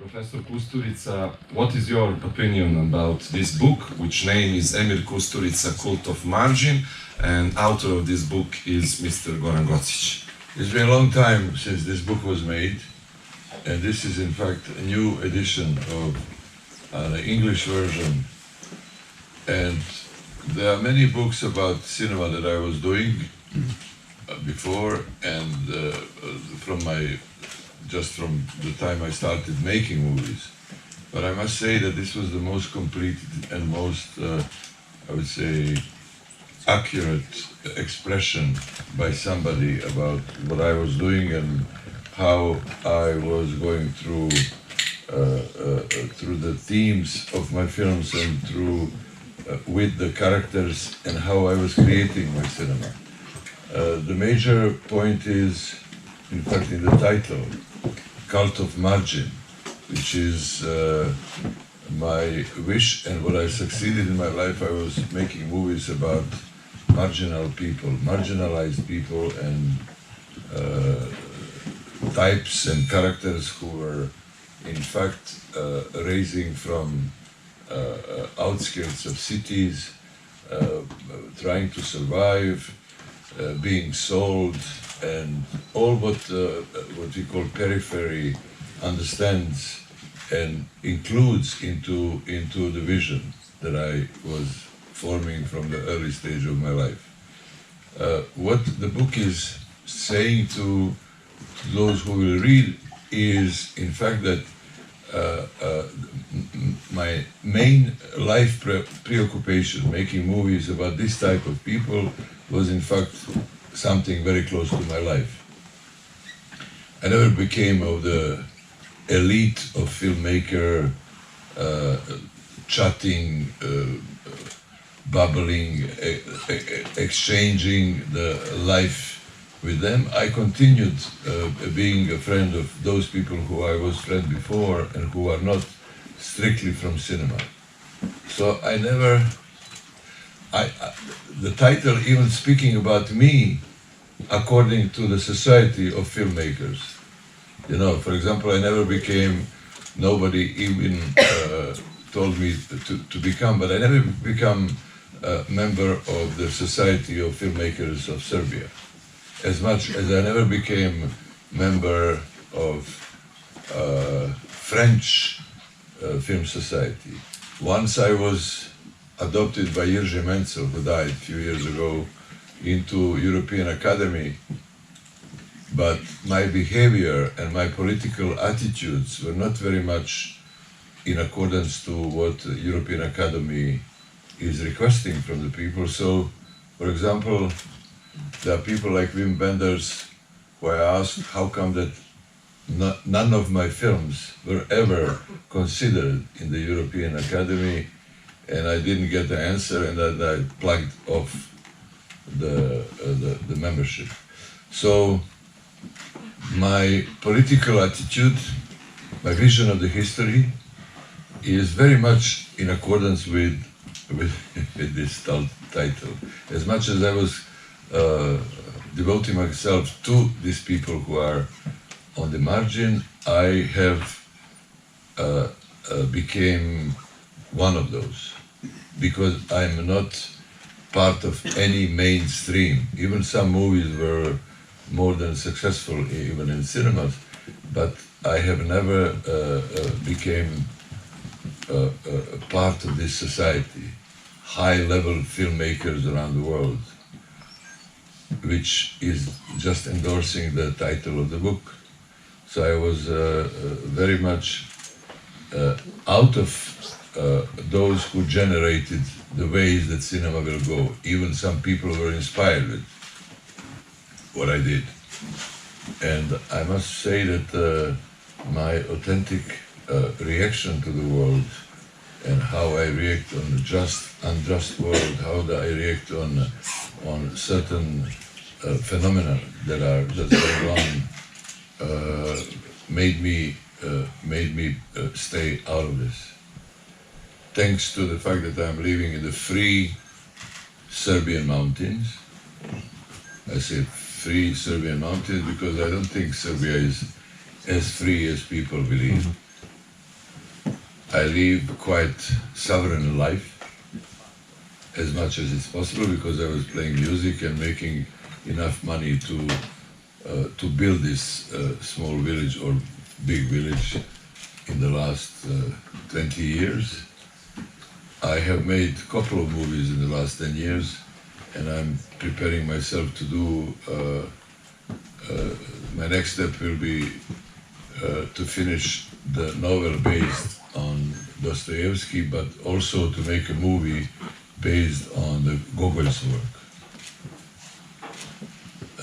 Professor Kusturica, what is your opinion about this book, which name is Emir Kusturica, Cult of Margin, and author of this book is Mr. Goran Gocici? It's been a long time since this book was made, and this is in fact a new edition of the English version. And there are many books about cinema that I was doing before, and from the time I started making movies. But I must say that this was the most complete and most, I would say, accurate expression by somebody about what I was doing and how I was going through the themes of my films and through with the characters and how I was creating my cinema. The major point is, in fact, in the title, Cult of Margin, which is my wish and what I succeeded in my life. I was making movies about marginal people, marginalized people, and types and characters who were in fact raising from outskirts of cities, trying to survive, being sold, and all what we call periphery understands and includes into the vision that I was forming from the early stage of my life. What the book is saying to those who will read is, in fact, that my main life preoccupation, making movies about this type of people, was in fact something very close to my life. I never became of the elite of filmmaker, chatting, bubbling, exchanging the life with them. I continued being a friend of those people who I was friend before and who are not strictly from cinema. So I never, the title even speaking about me according to the Society of Filmmakers. You know, for example, I never became, nobody even told me to become, but I never become a member of the Society of Filmmakers of Serbia, as much as I never became member of French Film Society. Once I was adopted by Jerzy Menzel, who died a few years ago, into European Academy, but my behavior and my political attitudes were not very much in accordance to what the European Academy is requesting from the people. So, for example, there are people like Wim Wenders who I asked how come that none of my films were ever considered in the European Academy, and I didn't get the answer, and then I plugged off the membership. So my political attitude, my vision of the history is very much in accordance with this title. As much as I was devoting myself to these people who are on the margin, I have became one of those, because I'm not part of any mainstream. Even some movies were more than successful, even in cinemas, but I have never became a part of this society, high-level filmmakers around the world, which is just endorsing the title of the book. So I was very much out of those who generated the ways that cinema will go. Even some people were inspired with what I did. And I must say that my authentic reaction to the world and how I react on the just, unjust world, how I react on certain phenomena that are just going on, made me stay out of this. Thanks to the fact that I'm living in the free Serbian mountains. I say free Serbian mountains because I don't think Serbia is as free as people believe. I live quite sovereign life, as much as it's possible, because I was playing music and making enough money to build this small village or big village in the last 20 years. I have made a couple of movies in the last 10 years, and I'm preparing myself to do, my next step will be to finish the novel based on Dostoevsky, but also to make a movie based on the Gogol's work.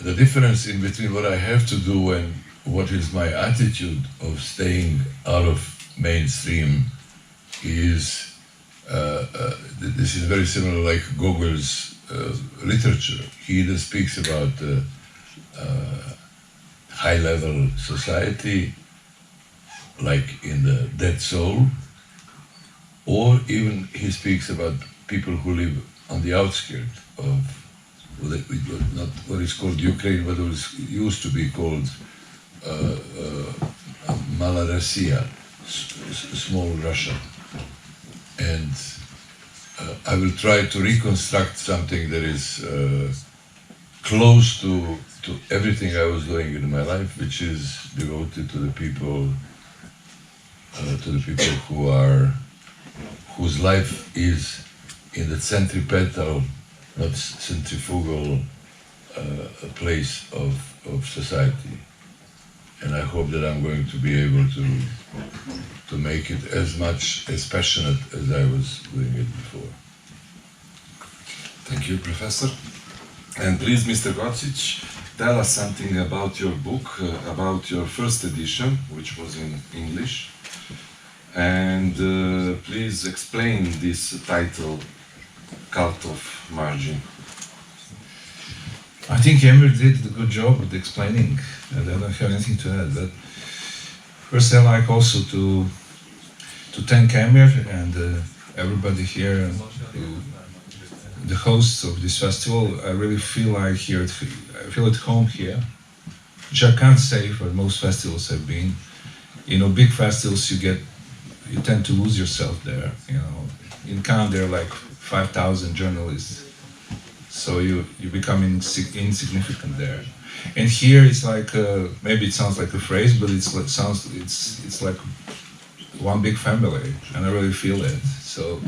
The difference in between what I have to do and what is my attitude of staying out of mainstream is, this is very similar like Gogol's literature. He either speaks about high-level society, like in the Dead Soul, or even he speaks about people who live on the outskirts of not what is called Ukraine, but what used to be called Malorossiya, small Russia. And I will try to reconstruct something that is close to everything I was doing in my life, which is devoted to the people whose life is in the centripetal, not centrifugal place of society. And I hope that I'm going to be able to make it as much as passionate as I was doing it before. Thank you, Professor. And please, Mr. Gocici, tell us something about your book, about your first edition, which was in English. And please explain this title, Cult of Margin. I think Emir did a good job with explaining, and I don't have anything to add. But first, I like also to thank Emir and everybody here, and the hosts of this festival. I really feel like here, I feel at home here, which I can't say for most festivals I've been. You know, big festivals, you tend to lose yourself there. You know, in Cannes there are like 5,000 journalists. So you become insignificant there, and here it's like maybe it sounds like a phrase, but it's like one big family, and I really feel it. So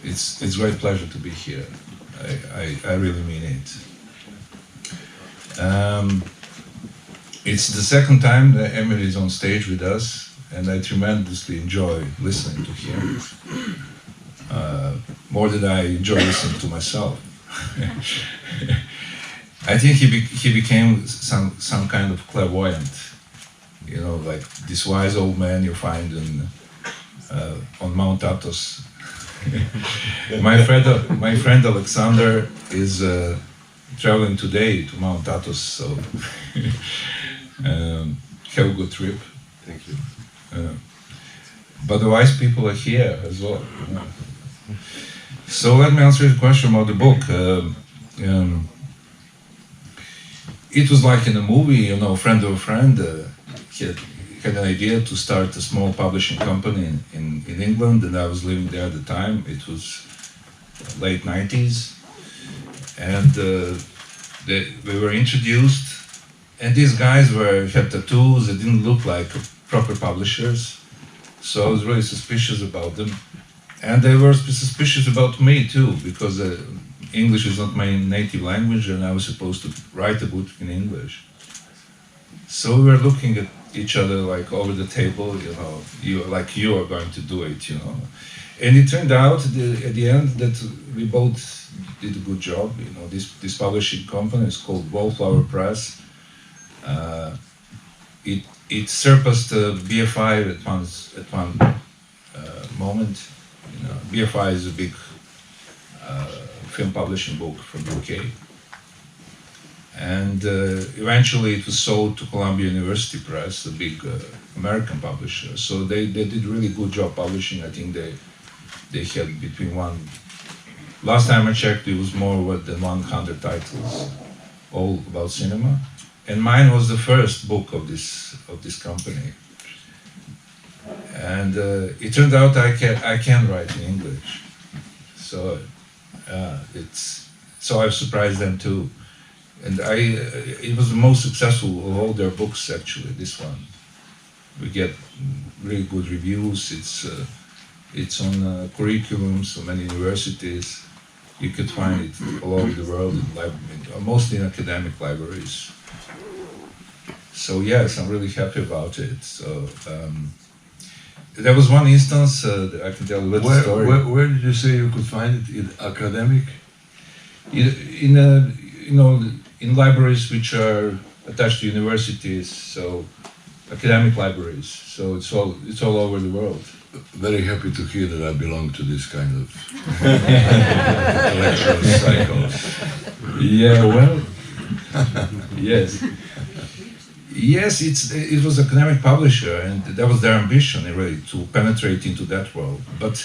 it's great pleasure to be here. I really mean it. It's the second time that Emir is on stage with us, and I tremendously enjoy listening to him. More than I enjoy listening to myself. I think he became some kind of clairvoyant, you know, like this wise old man you find on Mount Athos. My friend Alexander is traveling today to Mount Athos, so have a good trip. Thank you. But the wise people are here as well. You know. So let me answer the question about the book. It was like in a movie, you know, friend of a friend had an idea to start a small publishing company in England, and I was living there at the time. It was late 90s, and we were introduced, and these guys had tattoos. They didn't look like proper publishers, so I was really suspicious about them. And they were suspicious about me too, because English is not my native language, and I was supposed to write a book in English. So we were looking at each other like over the table, you know, you are going to do it, you know. And it turned out at the end that we both did a good job. You know, this publishing company is called Wallflower Press. It surpassed BFI at one moment. You know, BFI is a big film publishing book from UK, and eventually it was sold to Columbia University Press, a big American publisher. So they did really good job publishing. I think they had between last time I checked, it was more than 100 titles, all about cinema, and mine was the first book of this company. And it turned out I can write in English. So so I surprised them too. And it was the most successful of all their books actually, this one. We get really good reviews. It's on curriculums of many universities. You could find it all over the world, mostly in academic libraries. So yes, I'm really happy about it. So there was one instance that I can tell a little story. Where did you say you could find it? In academic? In libraries which are attached to universities, so academic libraries. So it's all over the world. Very happy to hear that I belong to this kind of intellectual cycles. Yeah, well, yes. Yes, it was academic publisher, and that was their ambition, really, to penetrate into that world. But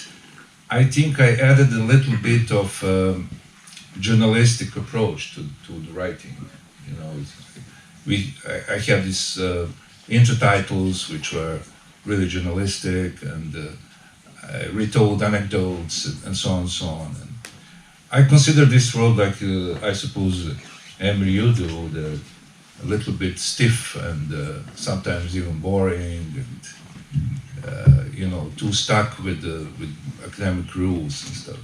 I think I added a little bit of journalistic approach to the writing. You know, I had these intro titles which were really journalistic, and I retold anecdotes and so on and so on. And I consider this world like I suppose Emir you do, a little bit stiff and sometimes even boring, and too stuck with academic rules and stuff.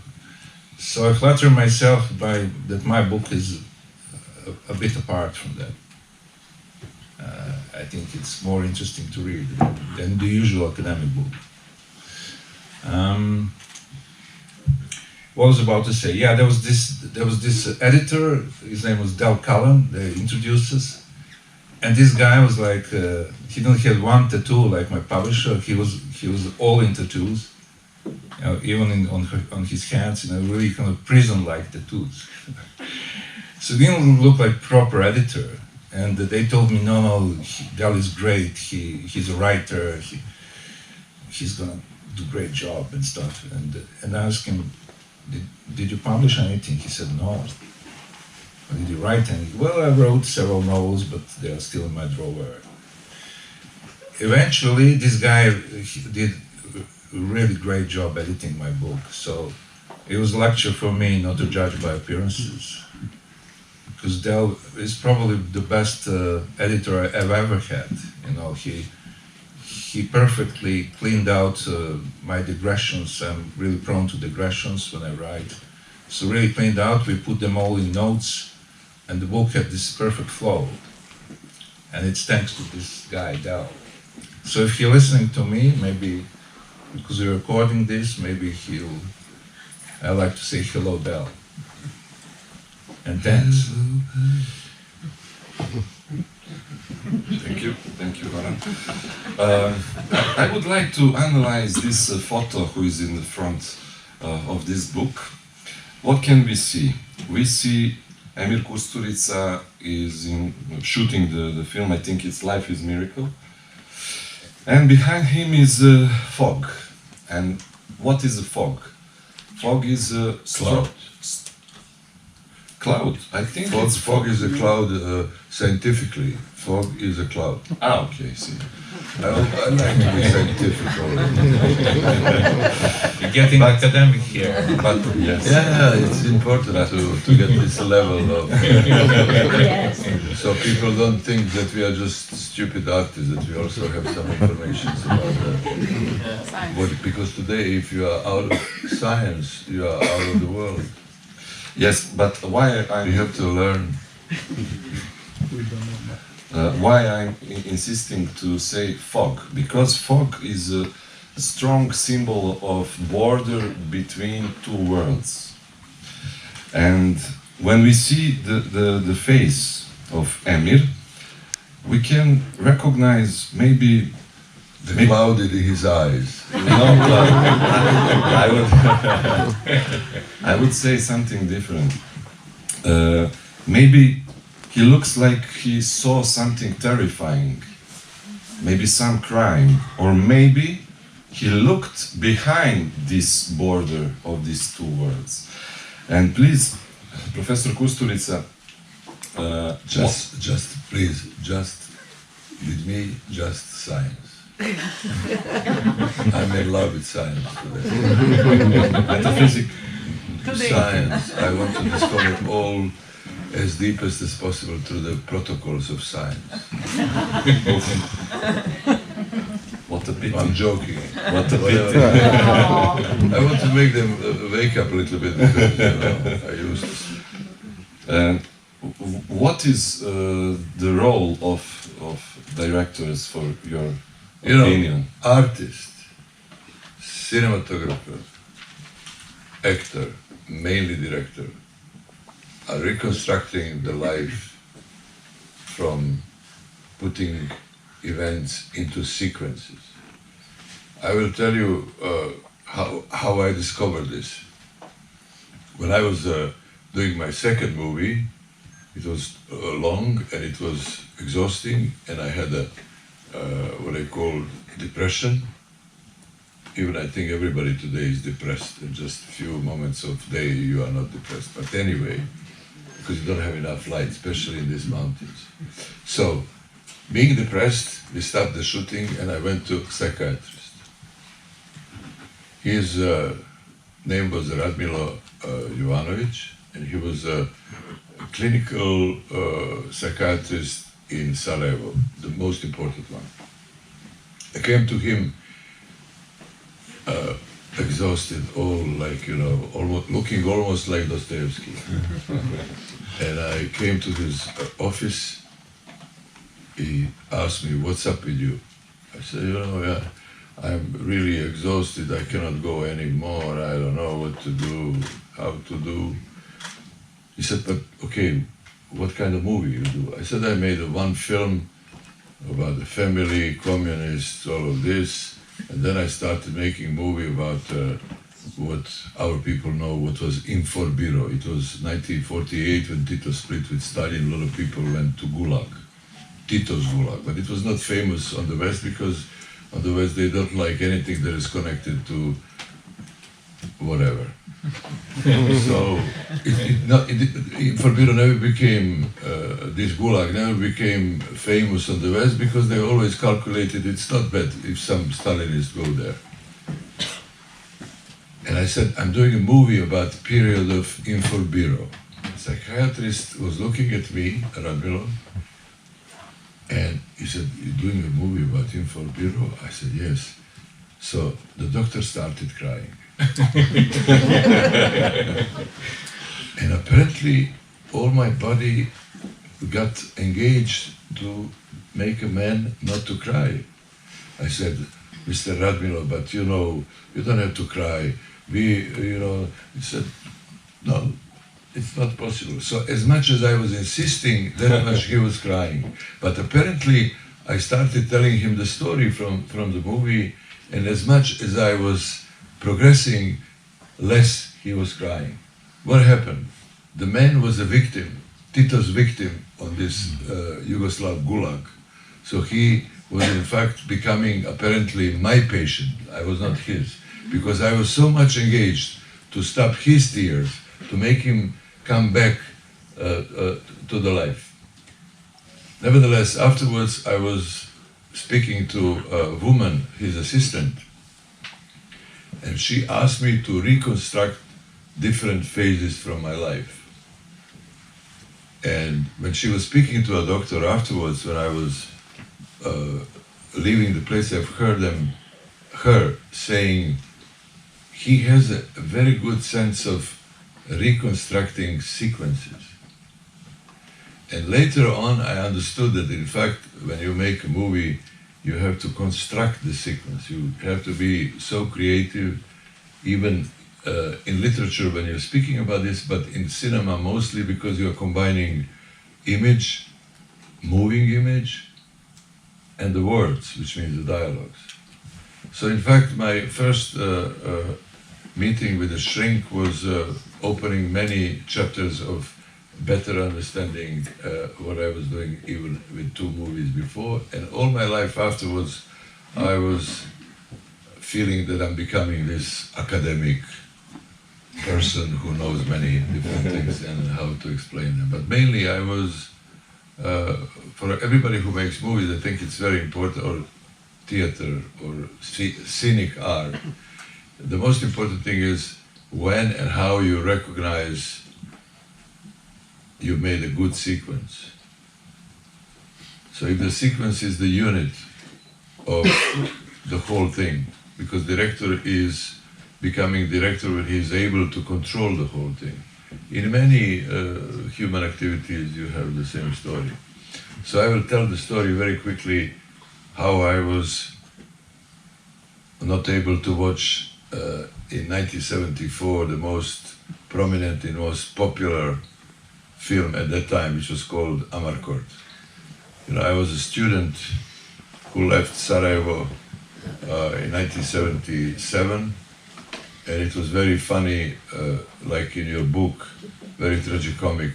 So I flatter myself that my book is a bit apart from that. I think it's more interesting to read than the usual academic book. What I was about to say? Yeah, there was this editor. His name was Del Cullen. They introduced us, and this guy was like he didn't have one tattoo like my publisher. He was all in tattoos, even on his hands. Really kind of prison-like tattoos. So he didn't look like proper editor. And they told me, no, Del is great. He's a writer. He's gonna do a great job and stuff. And I asked him, did you publish anything? He said no. Did you write anything? Well, I wrote several novels, but they are still in my drawer. Eventually, this guy did a really great job editing my book. So it was a lecture for me not to judge by appearances. Because Del is probably the best editor I've ever had. He perfectly cleaned out my digressions. I'm really prone to digressions when I write. So really cleaned out, we put them all in notes, and the book had this perfect flow. And it's thanks to this guy, Del. So if you're listening to me, maybe because we're recording this, maybe I like to say hello, Del. And thanks. Thank you, Goran. I would like to analyze this photo who is in the front of this book. What can we see? We see Emir Kusturica is shooting the film. I think it's Life is Miracle. And behind him is fog. And what is a fog? Fog is a cloud. I think fog is a cloud scientifically. Fog is a cloud. Ah, okay, see. I like to be scientific. You're getting academic here. But yes. Yeah, it's important to get this level of... So people don't think that we are just stupid artists, that we also have some information about that. Because today, if you are out of science, you are out of the world. Yes, but why you have to learn. Why I'm insisting to say fog? Because fog is a strong symbol of border between two worlds. And when we see the face of Emir, we can recognize maybe the cloud in his eyes. No cloud. I would say something different. Maybe he looks like he saw something terrifying, maybe some crime, or maybe he looked behind this border of these two worlds. And please, Professor Kusturica, just please, just with me, just science. I'm in love with science today. Metaphysics. Science. I want to discover all as deepest as possible through the protocols of science. What a pity. I'm joking. What a pity. I want to make them wake up a little bit because, I used to. What is the role of directors for your opinion? Artist, cinematographer, actor, mainly director, are reconstructing the life from putting events into sequences. I will tell you how I discovered this. When I was doing my second movie, it was long and it was exhausting, and I had a what I call depression. Even I think everybody today is depressed. In just a few moments of day you are not depressed. But anyway, because you don't have enough light, especially in these mountains. So, being depressed, we stopped the shooting and I went to a psychiatrist. His name was Radmilo Jovanovic, and he was a clinical psychiatrist in Sarajevo, the most important one. I came to him exhausted, all like, looking almost like Dostoevsky. And I came to his office. He asked me, "What's up with you?" I said, "Yeah, I'm really exhausted. I cannot go anymore. I don't know what to do, how to do." He said, "But okay, what kind of movie you do?" I said, "I made one film about the family, communists, all of this. And then I started making a movie about what our people know, what was Inforbiro. It was 1948 when Tito split with Stalin. A lot of people went to Gulag, Tito's Gulag. But it was not famous on the West because on the West they don't like anything that is connected to whatever. So Inforbiro never became, this Gulag never became famous on the West because they always calculated it's not bad if some Stalinists go there. And I said, I'm doing a movie about the period of Inforbiro. The psychiatrist was looking at me, Radmilo, and he said, "You're doing a movie about Inforbiro?" I said, "Yes." So the doctor started crying. And apparently all my body got engaged to make a man not to cry. I said, "Mr. Radmilo, but you don't have to cry. He said, "No, it's not possible." So as much as I was insisting, that much he was crying. But apparently I started telling him the story from the movie, and as much as I was progressing, less he was crying. What happened? The man was a victim, Tito's victim on this Yugoslav Gulag. So he was in fact becoming apparently my patient. I was not his, because I was so much engaged to stop his tears, to make him come back to the life. Nevertheless, afterwards I was speaking to a woman, his assistant, and she asked me to reconstruct different phases from my life. And when she was speaking to a doctor afterwards, when I was leaving the place, I've heard her saying, he has a very good sense of reconstructing sequences. And later on, I understood that in fact, when you make a movie, you have to construct the sequence. You have to be so creative, even in literature when you're speaking about this, but in cinema mostly because you're combining image, moving image, and the words, which means the dialogues. So in fact, my first meeting with the shrink was opening many chapters of better understanding what I was doing even with 2 movies before. And all my life afterwards, I was feeling that I'm becoming this academic person who knows many different things and how to explain them. But mainly I was, for everybody who makes movies, I think it's very important, or theater or scenic art, the most important thing is when and how you recognize you made a good sequence. So if the sequence is the unit of the whole thing, because director is becoming director when he is able to control the whole thing. In many human activities you have the same story. So I will tell the story very quickly how I was not able to watch in 1974 the most prominent and most popular film at that time, which was called Amarcord. You know, I was a student who left Sarajevo in 1977, and it was very funny, like in your book, very tragicomic.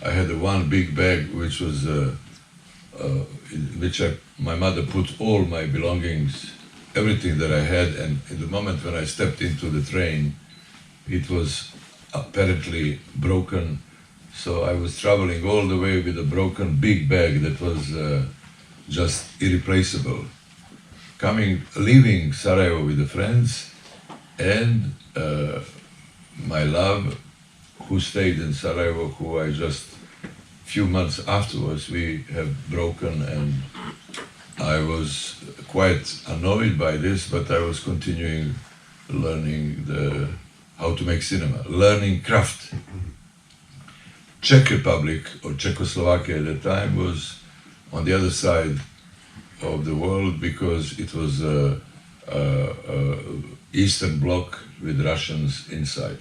I had one big bag which was, in which my mother put all my belongings, everything that I had, and in the moment when I stepped into the train, it was apparently broken. So I was traveling all the way with a broken big bag that was just irreplaceable. Leaving Sarajevo with the friends, and my love, who stayed in Sarajevo, who I just few months afterwards we have broken, and I was quite annoyed by this, but I was continuing learning how to make cinema, learning craft. Czech Republic or Czechoslovakia at the time was on the other side of the world because it was Eastern Bloc with Russians inside.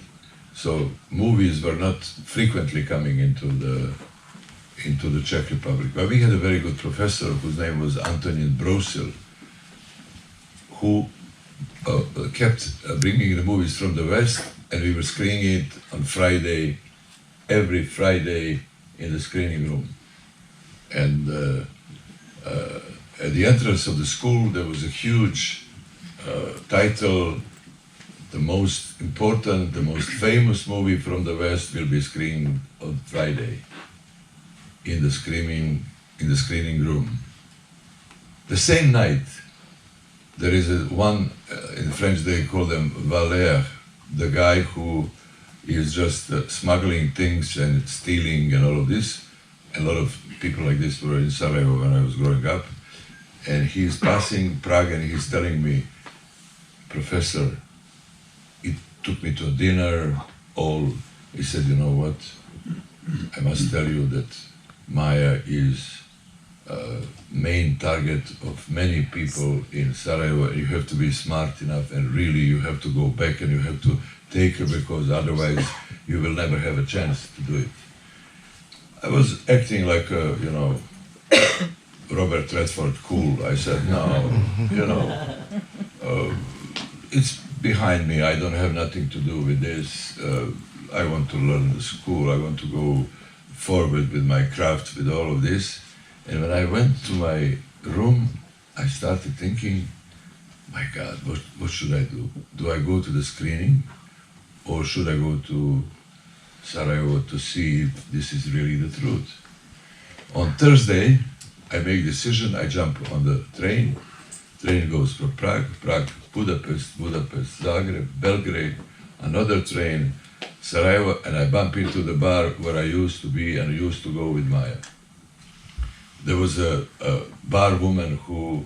So movies were not frequently coming into the Czech Republic. But we had a very good professor whose name was Antonin Brosil, who kept bringing the movies from the West, and we were screening it on Friday, every Friday in the screening room. And at the entrance of the school there was a huge title, the most important, the most famous movie from the West will be screened on Friday in the screening room. The same night there is one, in French they call them valeur, the guy who is just smuggling things and stealing and all of this. A lot of people like this were in Sarajevo when I was growing up. And he's passing Prague and he's telling me, Professor, it took me to a dinner, he said, you know what, I must tell you that Maya is main target of many people in Sarajevo. You have to be smart enough, and really you have to go back and you have to take her, because otherwise you will never have a chance to do it. I was acting like a, Robert Redford cool. I said, no, it's behind me. I don't have nothing to do with this. I want to learn the school. I want to go forward with my craft, with all of this. And when I went to my room, I started thinking, my God, what should I do? Do I go to the screening, or should I go to Sarajevo to see if this is really the truth? On Thursday, I make decision, I jump on the train goes from Prague, Budapest, Zagreb, Belgrade, another train, Sarajevo, and I bump into the bar where I used to be and used to go with Maya. There was a bar woman who,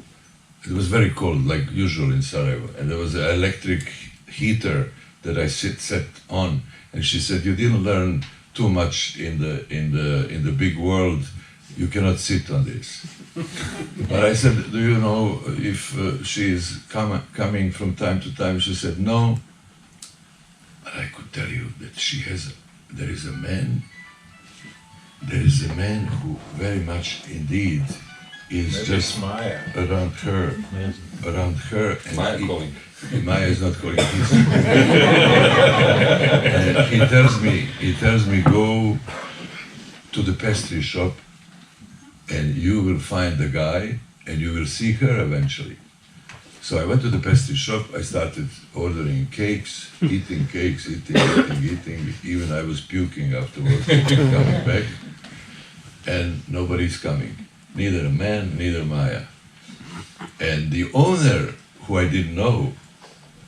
it was very cold, like usual in Sarajevo, and there was an electric heater that I set on, and she said, you didn't learn too much in the big world, you cannot sit on this. But I said, do you know if she is coming from time to time? She said, no. But I could tell you that there is a man who very much indeed is Maybe just Maya. around her. And Maya calling. Maya is not calling. And he tells me, go to the pastry shop and you will find the guy and you will see her eventually. So I went to the pastry shop, I started ordering cakes, eating cakes, eating. Even I was puking afterwards, coming back. And nobody's coming. Neither a man, neither Maya. And the owner, who I didn't know,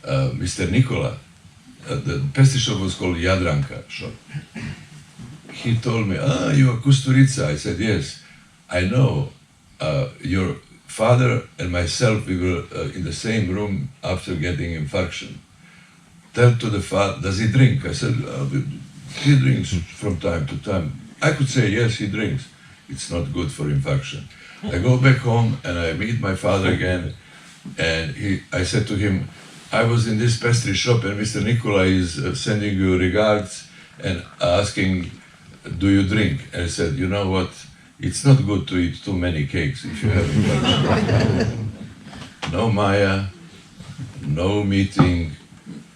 Mr. Nicola, the pastry shop was called Jadranka shop. He told me, you are Kusturica. I said, yes, I know. Your father and myself, we were in the same room after getting infarction. Tell to the father, does he drink? I said, he drinks from time to time. I could say, yes, he drinks. It's not good for infarction. I go back home and I meet my father again, and I said to him, I was in this pastry shop and Mr. Nicola is sending you regards and asking, do you drink? And I said, you know what, it's not good to eat too many cakes if you have infarction. No Maya, no meeting,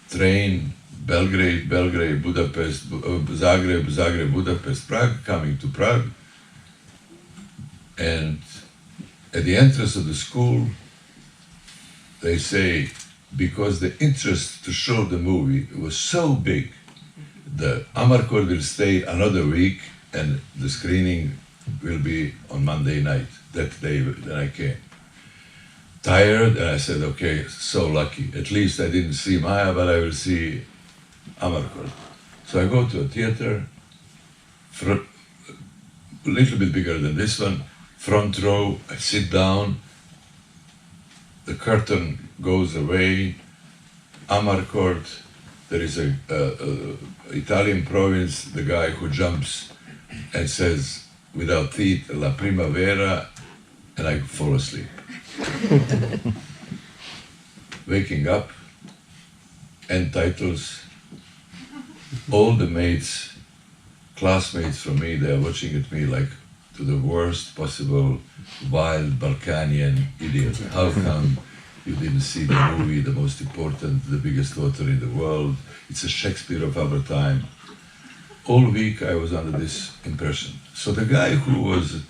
train, Belgrade, Budapest, Zagreb, Budapest, Prague, coming to Prague. And at the entrance of the school, they say, because the interest to show the movie was so big, the Amarcord will stay another week and the screening will be on Monday night, that day that I came. Tired, and I said, okay, so lucky. At least I didn't see Maya, but I will see Amarcord. So I go to a theater, a little bit bigger than this one, front row, I sit down, the curtain goes away, Amarcord, there is a Italian province, the guy who jumps and says, without teeth, La Primavera, and I fall asleep. Waking up, end titles, all the mates, classmates from me, they are watching at me like to the worst possible wild Balkanian idiot. How come you didn't see the movie, the most important, the biggest author in the world? It's a Shakespeare of our time. All week I was under this impression. So the guy who was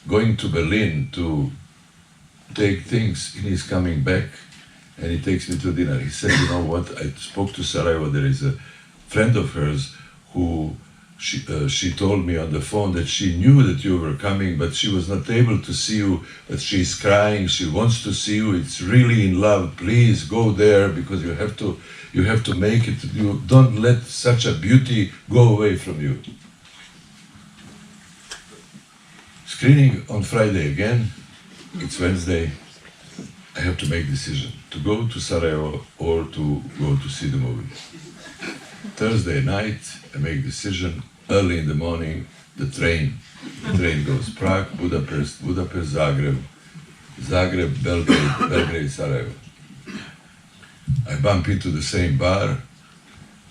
going to Berlin to take things, he's coming back and he takes me to dinner. He said, you know what, I spoke to Sarajevo, there is a friend of hers who she told me on the phone that she knew that you were coming, but she was not able to see you, but she's crying, she wants to see you, it's really in love, please go there because you have to make it, you don't let such a beauty go away from you. Screening on Friday again, it's Wednesday, I have to make a decision, to go to Sarajevo or to go to see the movie. Thursday night, I make a decision, early in the morning, the train goes Prague, Budapest, Zagreb, Belgrade, Sarajevo. I bump into the same bar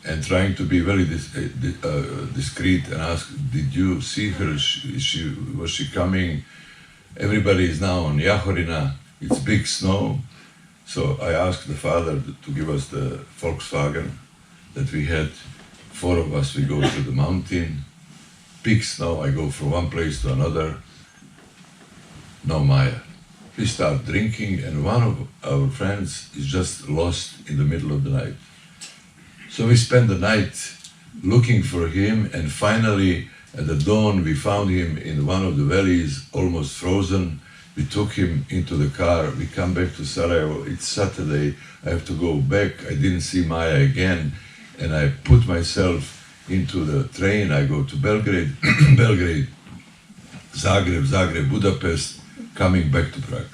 and trying to be very discreet and ask, did you see her, was she coming? Everybody is now on Jahorina, it's big snow. So I asked the father to give us the Volkswagen that we had. 4 of us, we go to the mountain, big snow, I go from one place to another, no Maya. We start drinking and one of our friends is just lost in the middle of the night. So we spend the night looking for him and finally at the dawn we found him in one of the valleys, almost frozen. We took him into the car, we come back to Sarajevo, it's Saturday, I have to go back, I didn't see Maya again. And I put myself into the train, I go to Belgrade, Zagreb, Budapest, coming back to Prague.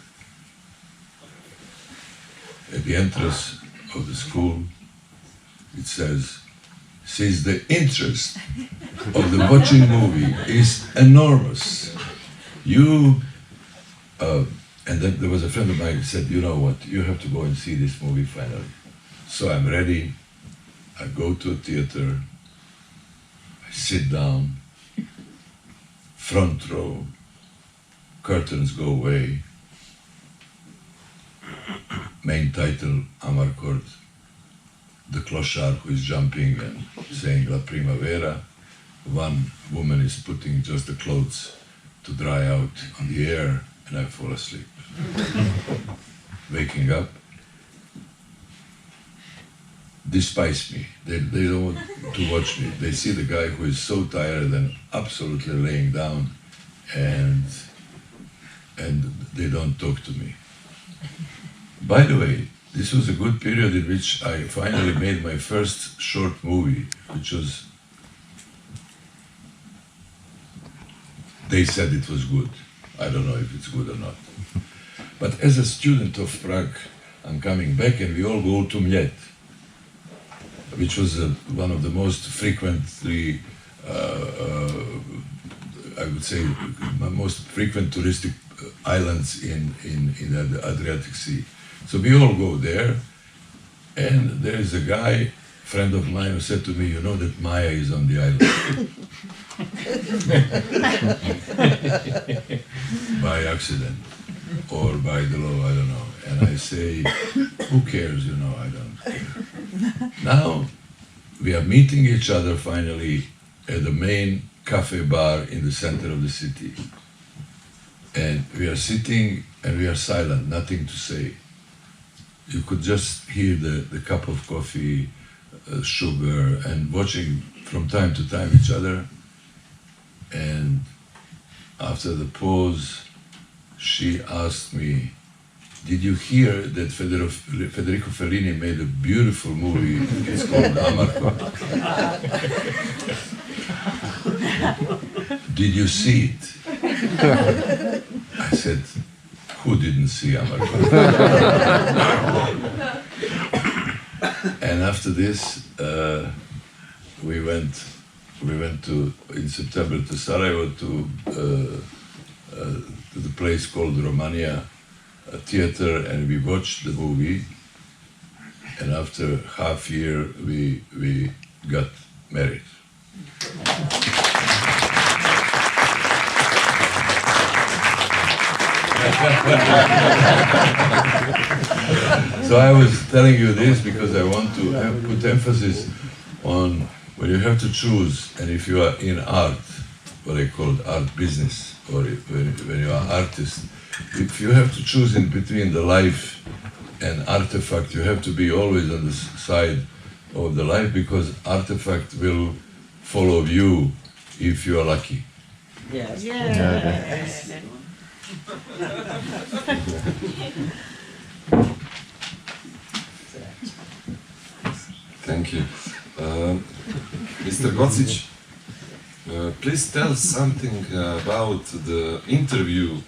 At the entrance of the school, it says, since the interest of the watching movie is enormous, and then there was a friend of mine who said, you know what, you have to go and see this movie finally. So I'm ready. I go to a theater, I sit down, front row, curtains go away, main title, Amarcord, the clochard who is jumping and saying La Primavera, one woman is putting just the clothes to dry out on the air, and I fall asleep. Waking up, despise me. They don't want to watch me. They see the guy who is so tired and absolutely laying down, and and they don't talk to me. By the way, this was a good period in which I finally made my first short movie, which was, they said it was good. I don't know if it's good or not. But as a student of Prague, I'm coming back and we all go to Mljet, which was one of the most frequently, I would say, most frequent touristic islands in the Adriatic Sea. So we all go there, and there is a guy, friend of mine, who said to me, you know that Maya is on the island. By accident, or by the law, I don't know. And I say, who cares, you know, I don't care. Now, we are meeting each other finally at the main cafe bar in the center of the city. And we are sitting and we are silent, nothing to say. You could just hear the cup of coffee, sugar, and watching from time to time each other. And after the pause, she asked me, did you hear that Federico Fellini made a beautiful movie? It's called Amarcord. Did you see it? I said, who didn't see Amarcord? And after this, we went to, in September, to Sarajevo, to the place called Romania, a theater, and we watched the movie. And after half year, we got married. So I was telling you this because I want to put emphasis on when you have to choose, and if you are in art, what I call art business, or when you are artist, if you have to choose in between the life and artifact, you have to be always on the side of the life, because artifact will follow you if you are lucky. Yes. Yes. Thank you. Mr. Gocici, please tell something about the interview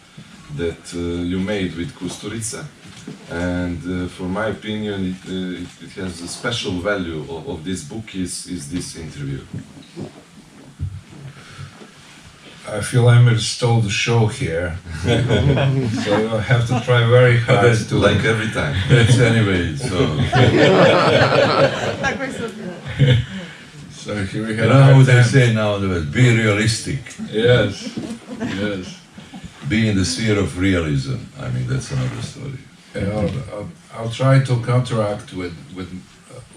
that you made with Kusturica. And for my opinion, it has a special value of this book is this interview. I feel Emir stole the show here, so I have to try very hard to. Like every time. That's anyway, so. So here we You have. know how they say nowadays, be realistic. Yes, yes. Be in the sphere of realism. I mean, that's another story. I'll try to counteract with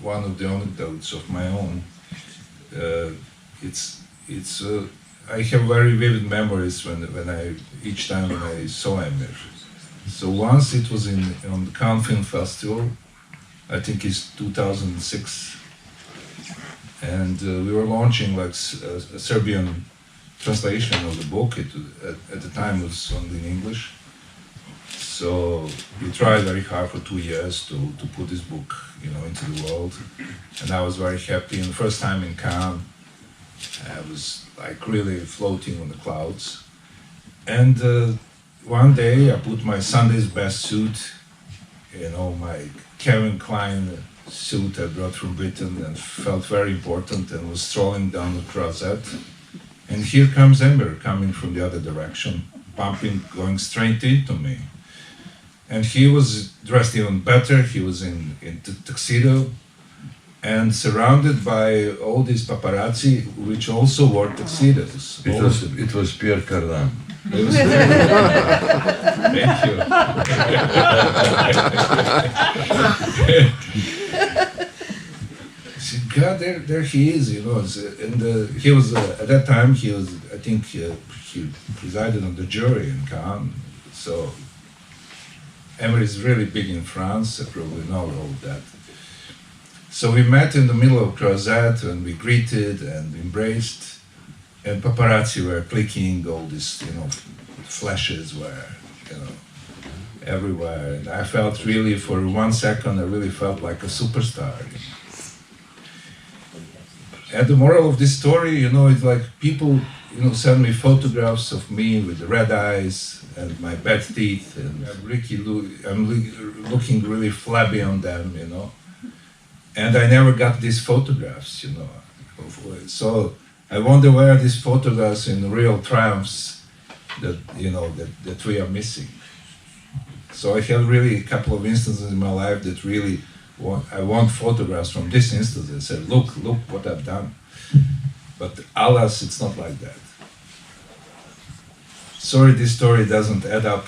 one of the anecdotes of my own. I have very vivid memories when each time when I saw Emir. So once it was on the Cannes Film Festival, I think it's 2006, and we were launching like a Serbian translation of the book. At the time it was only in English. So we tried very hard for 2 years to put this book, into the world, and I was very happy. And the first time in Cannes, I was like really floating on the clouds. And one day I put my Sunday's best suit, my Calvin Klein suit I brought from Britain, and felt very important, and was strolling down the Croisette. And here comes Emir coming from the other direction, going straight into me. And he was dressed even better. He was in tuxedo, and surrounded by all these paparazzi, which also wore tuxedos. It was Pierre Cardin. It was Thank you. See, God, there he is, and he was at that time. I think he presided on the jury in Cannes. So Emir is really big in France. I probably know all of that. So we met in the middle of Croisette, and we greeted and embraced, and paparazzi were clicking all these, flashes were you know, everywhere. And I felt really, for 1 second, I really felt like a superstar. And the moral of this story, you know, it's like people, you know, send me photographs of me with the red eyes and my bad teeth, and I'm looking really flabby on them, you know. And I never got these photographs, you know. So I wonder where are these photographs in real triumphs that, you know, that we are missing. So I have really a couple of instances in my life that really I want photographs from this instance and said, look what I've done. But alas, it's not like that. Sorry, this story doesn't add up.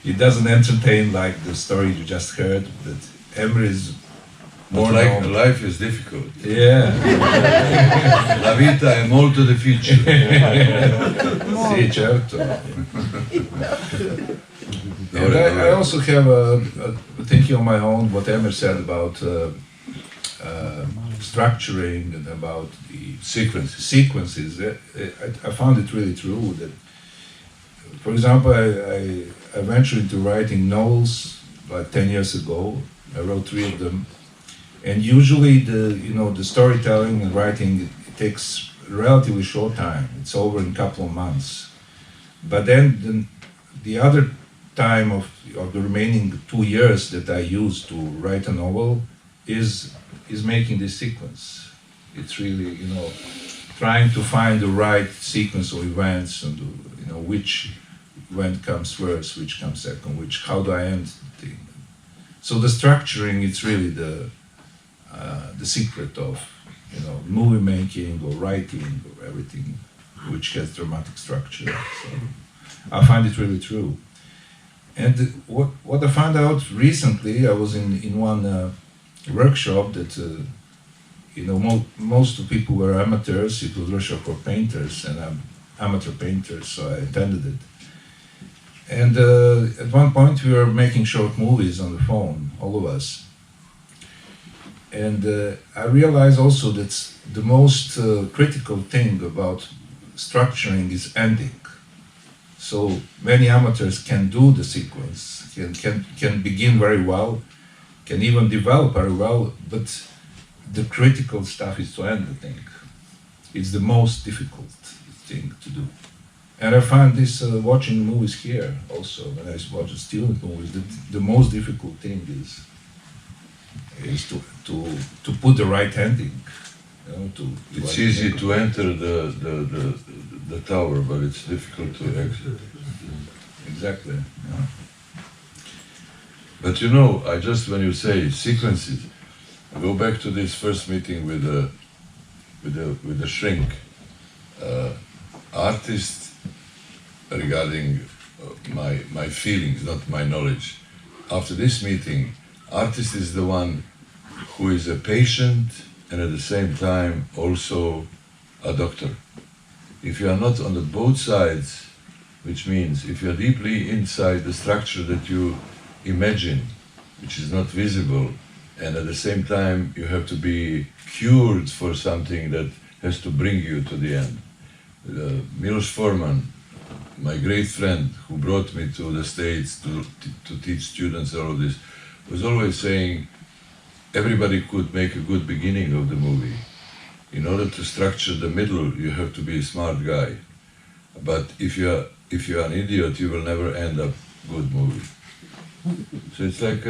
It doesn't entertain like the story you just heard, but Emir is more like known. life is difficult. Yeah. La vita è molto difficile. Sì, certo. And I also have a thinking on my own what Emir said about structuring and about the sequences. I found it really true that, for example, I ventured into writing novels like 10 years ago. I wrote 3 of them, and usually the storytelling and writing, it takes a relatively short time. It's over in a couple of months. But then the other time of the remaining 2 years that I use to write a novel is making this sequence. It's really, you know, trying to find the right sequence of events and, you know, which event comes first, which comes second, how do I end the thing. So the structuring, it's really the secret of, you know, movie making or writing or everything which has dramatic structure. So I find it really true. And what I found out recently, I was in one workshop that, you know, most of the people were amateurs. It was a workshop for painters, and I'm amateur painter, so I attended it. And at one point we were making short movies on the phone, all of us. And I realized also that the most critical thing about structuring is ending. So many amateurs can do the sequence, can begin very well, can even develop very well, but the critical stuff is to end the thing. It's the most difficult thing to do. And I find this watching movies here also, when I watch student movies, that the most difficult thing is to put the right ending. You know, it's easy to enter the tower, but it's difficult to exit. Exactly. Yeah. But you know, when you say sequences, I go back to this first meeting with the shrink. Artist, regarding my feelings, not my knowledge. After this meeting, artist is the one who is a patient and at the same time also a doctor. If you are not on the both sides, which means if you are deeply inside the structure that you imagine, which is not visible, and at the same time you have to be cured for something that has to bring you to the end. Milos Forman, my great friend who brought me to the States to teach students all of this, was always saying everybody could make a good beginning of the movie. In order to structure the middle, you have to be a smart guy. But if you are an idiot, you will never end up good movie. So it's like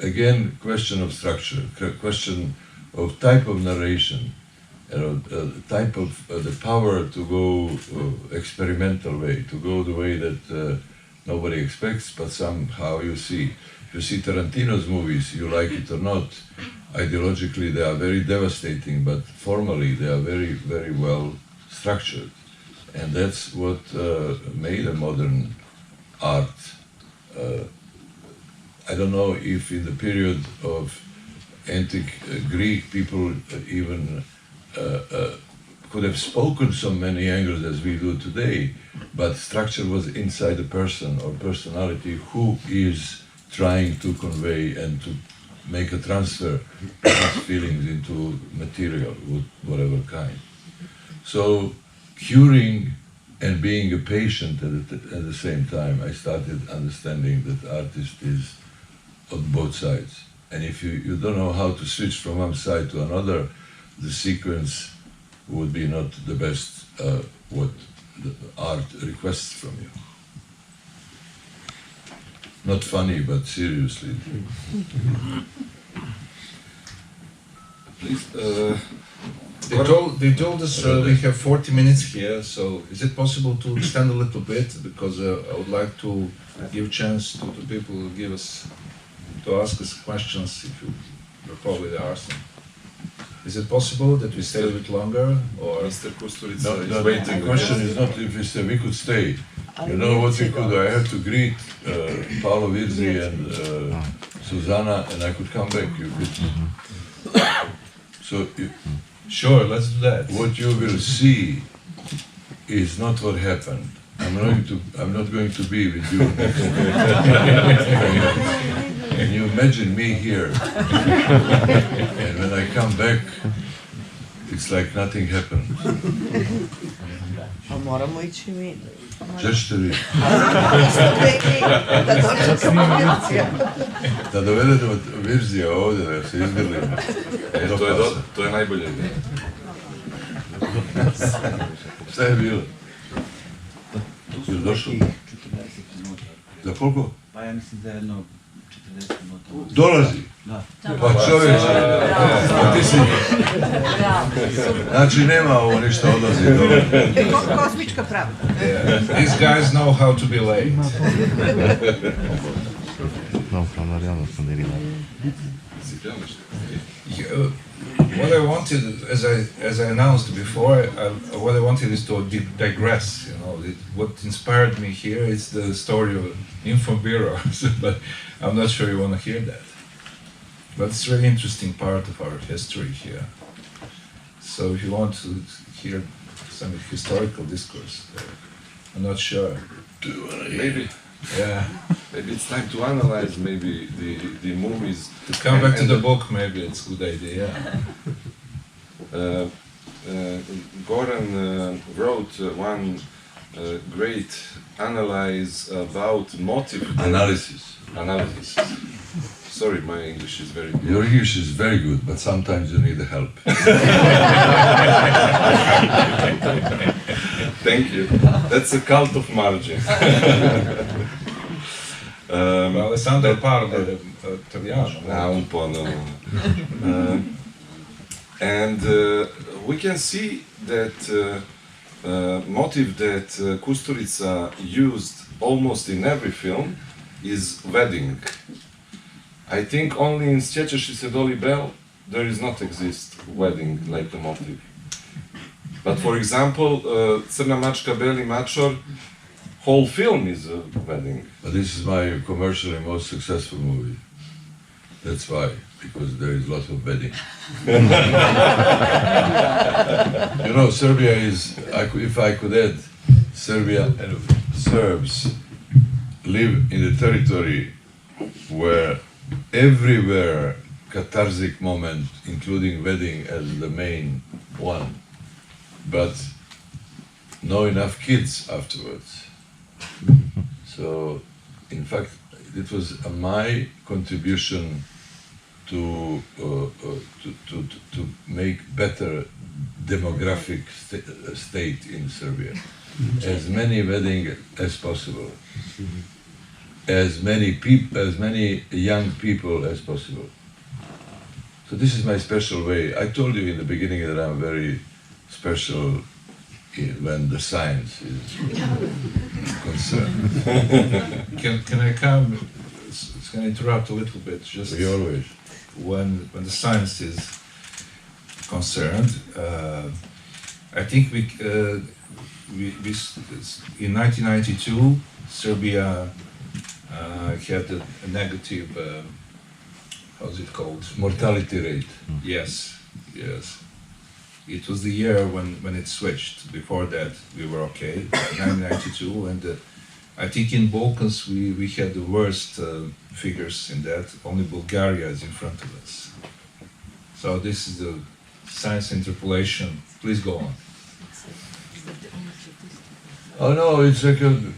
again, question of structure, question of type of narration. Type of the power to go experimental way, to go the way that nobody expects, but somehow you see. If you see Tarantino's movies, you like it or not, ideologically they are very devastating, but formally they are very, very well structured. And that's what made a modern art. I don't know if in the period of antique Greek people even could have spoken so many angles as we do today, but structure was inside the person or personality who is trying to convey and to make a transfer of his feelings into material, whatever kind. So curing and being a patient at the same time, I started understanding that artist is on both sides. And if you don't know how to switch from one side to another, the sequence would be not the best what the art requests from you. Not funny, but seriously. Please. They told us we have 40 minutes here, so is it possible to extend a little bit? Because I would like to give chance to people who give us, to ask us questions, if you probably there are some. Is it possible that we stay a bit longer, or? Mr. Kusturica No, is no, waiting. the question is not if we say we could stay. You know what we could do? I have to greet Paolo Virzi and Susanna, and I could come back. You could. So Sure, let's do that. what you will see is not what happened. I'm not going to be with you next week. And you imagine me here, and when I come back, it's like nothing happened. A moramo ići mi. Ćete vi Isto neki, da dočekamo Virzija. da dovedete Virzija ovdje, da se izgrlimo. To je najbolje ideja. Šta je bilo? Je li došlo? Za koliko? Pa ja mislim da je jedno 40 minuta. Dolazi? Da. Pa čovječe, ti si... Znači nema ovo ništa odlazi. Kozmička pravda. These guys know how to be late. What I wanted, as I announced before, what I wanted is to digress. You know, what inspired me here is the story of Info Bureau, but I'm not sure you want to hear that. But it's a really interesting part of our history here. So if you want to hear some historical discourse, I'm not sure. Maybe. Yeah. Maybe it's time to analyze maybe the movies. To come back to the book, maybe it's a good idea. Goran wrote one great analyze about motive. Analysis. Analysis. Sorry, my English is very good. Your English is very good, but sometimes you need help. Thank you. That's a cult of margin. Alessandro parla italiano. Un po', no. And we can see that motive that Kusturica used almost in every film is wedding. I think only in Sjećaš se Doli Bell there is not exist wedding like the motive. But for example, Crna mačka, Beli mačor, whole film is a wedding. But this is my commercially most successful movie. That's why, because there is lots of wedding. You know, Serbia is, if I could add, Serbia and Serbs live in the territory where everywhere cathartic moment, including wedding as the main one, but no enough kids afterwards. So, in fact, it was my contribution to make better demographic state in Serbia. As many weddings as possible. As many young people as possible. So this is my special way. I told you in the beginning that I'm very special when the science is concerned. Can I come? Can I interrupt a little bit? Just We always. when the science is concerned, I think we in 1992 Serbia had a negative. How's it called? Mortality rate. Yes, yes. It was the year when it switched. Before that, we were okay, 1992, and I think in Balkans we had the worst figures in that. Only Bulgaria is in front of us. So this is the science interpolation. Please go on. Oh no, it's like the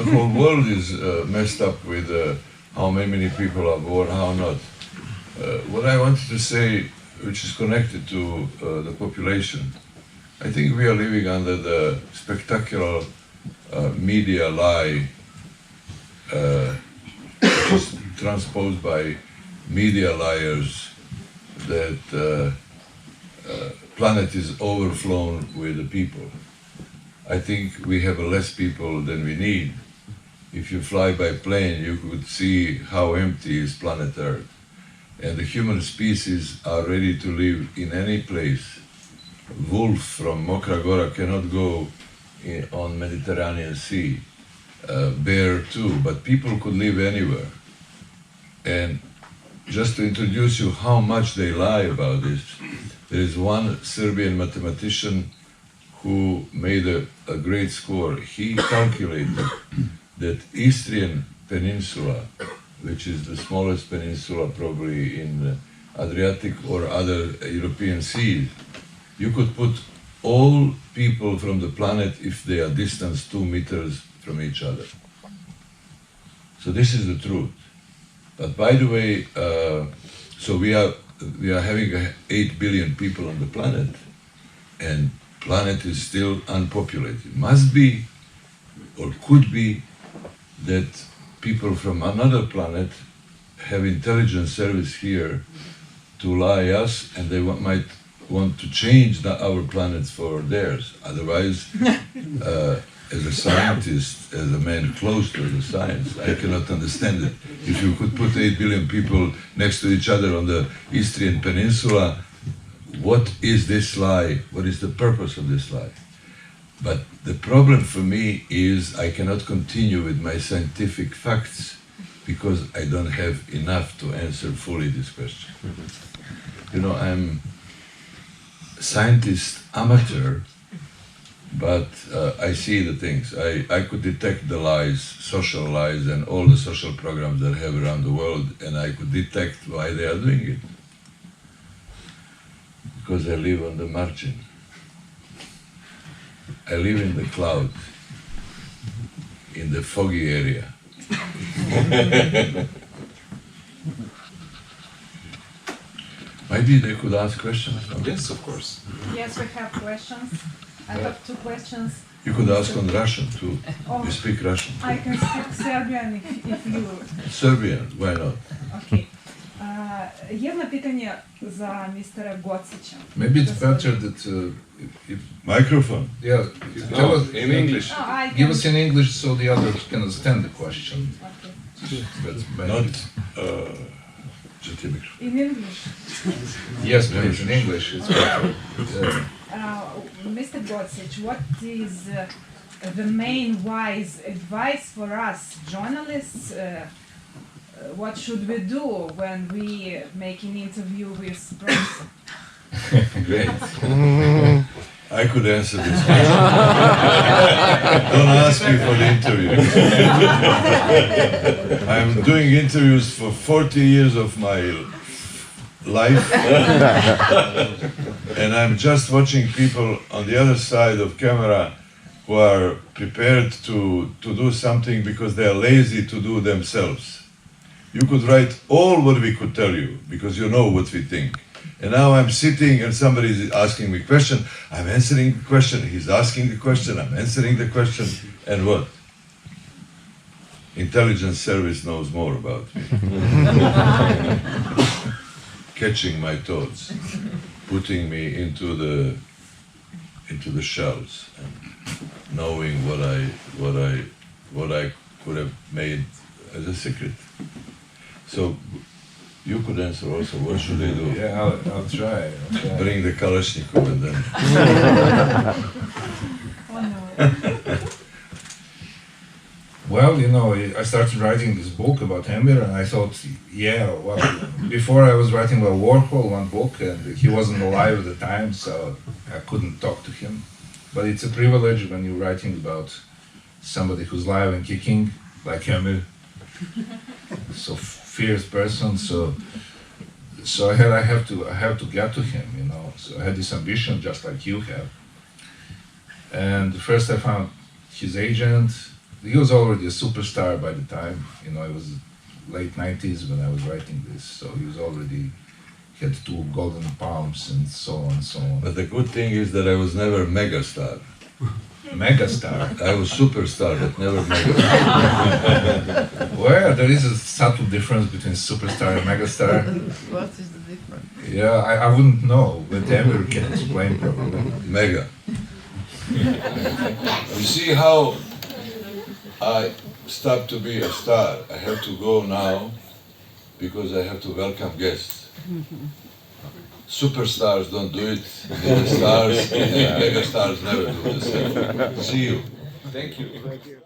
whole world is messed up with how many people are born, how not. What I wanted to say, which is connected to the population, I think we are living under the spectacular media lie, which is transposed by media liars, that planet is overflown with the people. I think we have less people than we need. If you fly by plane, you could see how empty is planet Earth. And the human species are ready to live in any place. Wolf from Mokra Gora cannot go on Mediterranean Sea. Bear too, but people could live anywhere. And just to introduce you how much they lie about this, there is one Serbian mathematician who made a great score. He calculated that Istrian Peninsula, which is the smallest peninsula probably in the Adriatic or other European seas, you could put all people from the planet if they are distanced 2 meters from each other. So this is the truth. But by the way, so we are having 8 billion people on the planet, and planet is still unpopulated. Must be, or could be, that people from another planet have intelligence service here to lie us, and they might want to change our planets for theirs. Otherwise, as a scientist, as a man close to the science, I cannot understand it. If you could put 8 billion people next to each other on the Istrian Peninsula, what is this lie? What is the purpose of this lie? But the problem for me is I cannot continue with my scientific facts because I don't have enough to answer fully this question. You know, I'm scientist amateur, but I see the things. I could detect the lies, social lies, and all the social programs that I have around the world, and I could detect why they are doing it. Because I live on the margin. I live in the cloud, in the foggy area. Maybe they could ask questions. No? Yes, of course. Yes, we have questions. I have 2 questions. You could ask on Russian too. Oh. You speak Russian. I can speak Serbian if you... Serbian, why not? Okay. Є одне питання за містера Гоцича. Maybe it's better that if Microphone. yeah, tell us in English. Oh, I Give can... us in English so the others can understand the question. Okay. That's better. Not. In English. Yes, please, in English. It's better. Mr. Gocic, what is the main wise advice for us journalists? What should we do when we make an interview with press? Great. I could answer this question. Don't ask me for the interview. I'm doing interviews for 40 years of my life, and I'm just watching people on the other side of camera who are prepared to do something because they are lazy to do themselves. You could write all what we could tell you because you know what we think. And now I'm sitting and somebody is asking me a question, I'm answering the question, he's asking the question, I'm answering the question, and what? Intelligence service knows more about me. Catching my thoughts, putting me into the shells, and knowing what I could have made as a secret. So you could answer also, what should I do? Yeah, I'll try. Bring the Kalashnikov and then... Oh no. Well, you know, I started writing this book about Emir, and I thought, yeah, well, before I was writing about Warhol, one book, and he wasn't alive at the time, so I couldn't talk to him. But it's a privilege when you're writing about somebody who's alive and kicking, like Emir, so fierce person. So I have to get to him, you know. So I had this ambition, just like you have. And first I found his agent. He was already a superstar by the time, you know, it was late 90s when I was writing this, so he was already, had 2 golden palms and so on and so on. But the good thing is that I was never megastar. Megastar. I was superstar, but never megastar. Well, there is a subtle difference between superstar and megastar. What is the difference? Yeah, I wouldn't know, but Emir can explain probably. Mega. You see how I stopped to be a star. I have to go now because I have to welcome guests. Superstars don't do it, the stars and mega stars never do the same. See you. Thank you.